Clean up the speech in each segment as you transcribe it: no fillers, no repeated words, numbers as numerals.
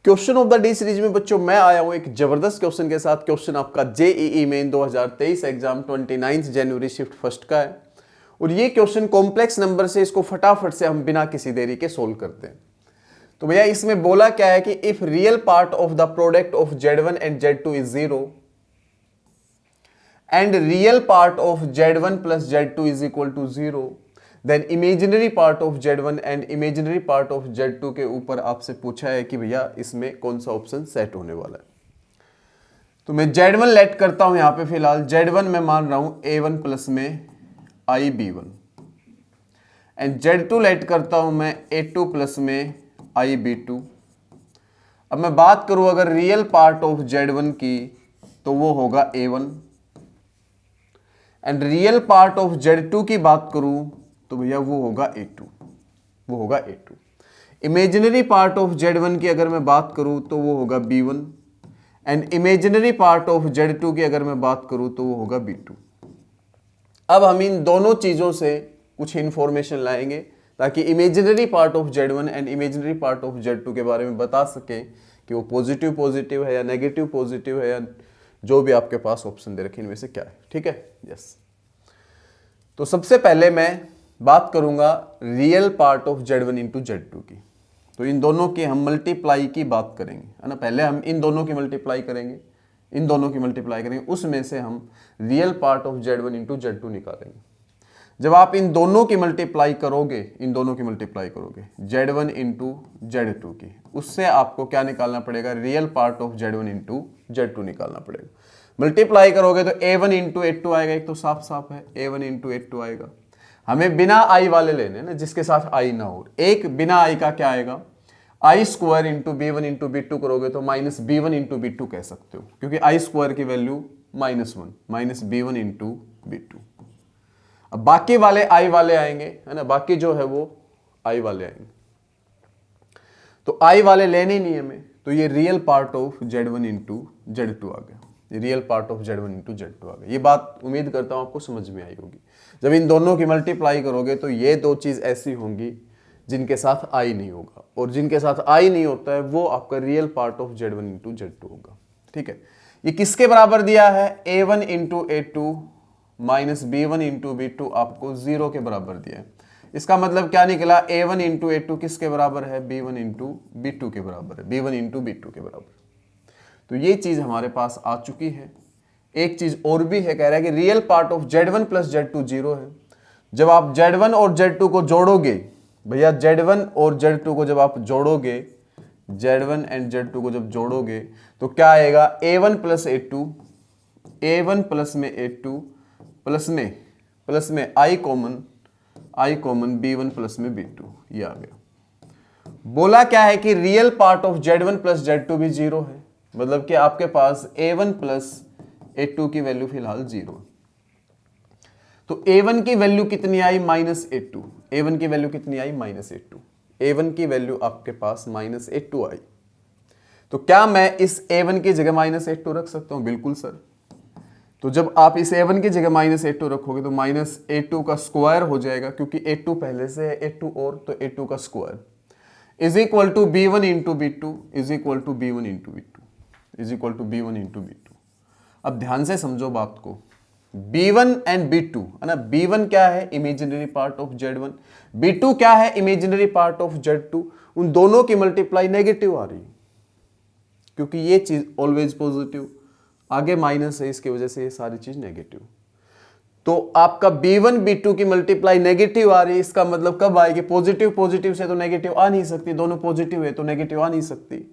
Question of the day series में बच्चों मैं आया हूं एक जबरदस्त क्वेश्चन के साथ। क्वेश्चन आपका जेईई मेन 2023 एग्जाम 29 जनवरी शिफ्ट फर्स्ट का है और ये क्वेश्चन कॉम्प्लेक्स नंबर से, इसको फटाफट से हम बिना किसी देरी के सोल्व करते हैं। तो भैया इसमें बोला क्या है कि if real part of the product of Z1 and Z2 is 0 and real part of Z1 plus Z2 is equal to 0, then imaginary part of Z1 and imaginary part of Z2 के ऊपर आपसे पूछा है कि भैया इसमें कौन सा ऑप्शन सेट होने वाला है। तो मैं Z1 लेट करता हूं यहां पे फिलहाल। Z1 मैं मान रहा हूं A1 प्लस में IB1 एंड Z2 लेट करता हूं मैं A2 प्लस में IB2। अब मैं बात करूं अगर रियल पार्ट ऑफ Z1 की तो वो होगा A1 and real part of Z2 की बात करूं तो भैया वो होगा A2। Imaginary part of Z1 की अगर मैं बात करूं तो वो होगा B1 and imaginary part of Z2 की अगर मैं बात करूं तो वो होगा B2। अब हम इन दोनों चीजों से कुछ इंफॉर्मेशन लाएंगे ताकि imaginary part of Z1 and imaginary part of Z2 के बारे में बता सके कि वो पॉजिटिव है या नेगेटिव पॉजिटिव है, या जो भी आपके पास ऑप्शन दे रखे इनमें से क्या है। ठीक है, यस। तो सबसे पहले मैं बात करूंगा real part of Z1 into Z2 की। तो इन दोनों की हम मल्टीप्लाई की बात करेंगे, है ना। पहले हम इन दोनों की मल्टीप्लाई करेंगे, उसमें से हम real part of Z1 into Z2 निकालेंगे। जब आप इन दोनों की मल्टीप्लाई करोगे Z1 इंटू Z2 की, उससे आपको क्या निकालना पड़ेगा, real part of Z1 into Z2 निकालना पड़ेगा। मल्टीप्लाई करोगे तो A1 इंटू A2 आएगा, एक तो साफ साफ है A1 इंटू A2 आएगा। हमें बिना आई वाले लेने ना, जिसके साथ आई ना हो। एक बिना आई का क्या आएगा, आई square into B1 into B2 करोगे तो माइनस B1 इंटू B2 कह सकते हो, क्योंकि आई स्क्वायर की value -1 minus B1 into B2। अब बाकी वाले आई वाले आएंगे, है ना, बाकी जो है वो आई वाले आएंगे। तो आई वाले लेने नहीं हमें, तो ये real part of Z1 into Z2 आ गया। Real part of Z1 into Z2 आ गया। ये बात उम्मीद करता हूं आपको समझ में आई होगी। जब इन दोनों की मल्टीप्लाई करोगे तो ये दो चीज ऐसी होंगी जिनके साथ आई नहीं होगा, और जिनके साथ आई नहीं होता है वो आपका real part of Z1 into Z2 होगा। ठीक है, ये किसके बराबर दिया है, A1 into A2 minus B1 into B2 आपको 0 के बराबर दिया है। इसका मतलब क्या निकला, A1 इंटू A2 किसके बराबर है, B1 इंटू B2 के बराबर है, B1 इंटू B2 के बराबर। तो ये चीज हमारे पास आ चुकी है। एक चीज और भी है, कह रहा है कि real part of Z1 plus Z2 0 है। जब आप Z1 और Z2 को जोड़ोगे, भैया Z1 और Z2 को जब आप जोड़ोगे, Z1 एंड Z2 को जब जोड़ोगे तो क्या आएगा, A1 plus A2, A1 plus में A2 प्लस में I कॉमन B1 प्लस में B2, ये आ गया। बोला क्या है कि real part of Z1 plus Z2 भी 0 है, मतलब कि आपके पास A1 प्लस A2 की वैल्यू फिलहाल 0। तो A1 की वैल्यू कितनी आई, -A2। A1 की वैल्यू कितनी आई, -A2। A1 की वैल्यू आपके पास -A2 आई। तो क्या मैं इस A1 की जगह -A2 रख सकता हूं, बिल्कुल सर। तो जब आप इस A1 की जगह -A2 रखोगे तो -A2 का स्क्वायर हो जाएगा, क्योंकि A2 पहले से है, A2 और, तो A2 का square is equal to B1 into B2 is equal to B1 into B2 is equal to B1 into B2। अब ध्यान से समझो बात को, B1 एंड B2, है ना। B1 क्या है, imaginary part of Z1, B2 क्या है, इमेजिनरी पार्ट ऑफ Z2। उन दोनों की मल्टीप्लाई नेगेटिव आ रही है, क्योंकि ये चीज ऑलवेज पॉजिटिव, आगे माइनस है, इसकी वजह से ये सारी चीज नेगेटिव। तो आपका B1 B2 की मल्टीप्लाई नेगेटिव आ रही है, इसका मतलब कब आएगी, पॉजिटिव से तो नेगेटिव आ नहीं सकती, दोनों पॉजिटिव है तो नेगेटिव आ नहीं सकती।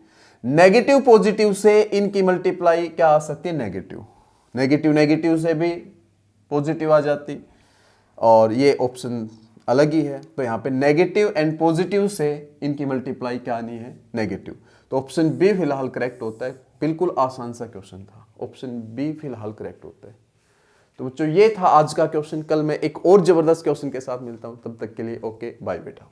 नेगेटिव पॉजिटिव से इनकी मल्टीप्लाई क्या आ सकती है, नेगेटिव से भी पॉजिटिव आ जाती, और ये ऑप्शन अलग ही है। तो यहाँ पे नेगेटिव एंड पॉजिटिव से इनकी मल्टीप्लाई क्या आनी है, नेगेटिव। तो ऑप्शन बी फिलहाल करेक्ट होता है। बिल्कुल आसान सा क्वेश्चन था, ऑप्शन बी फिलहाल करेक्ट होता है। तो बच्चों ये था आज का क्वेश्चन। कल मैं एक और जबरदस्त क्वेश्चन के साथ मिलता हूं, तब तक के लिए ओके बाय बेटा।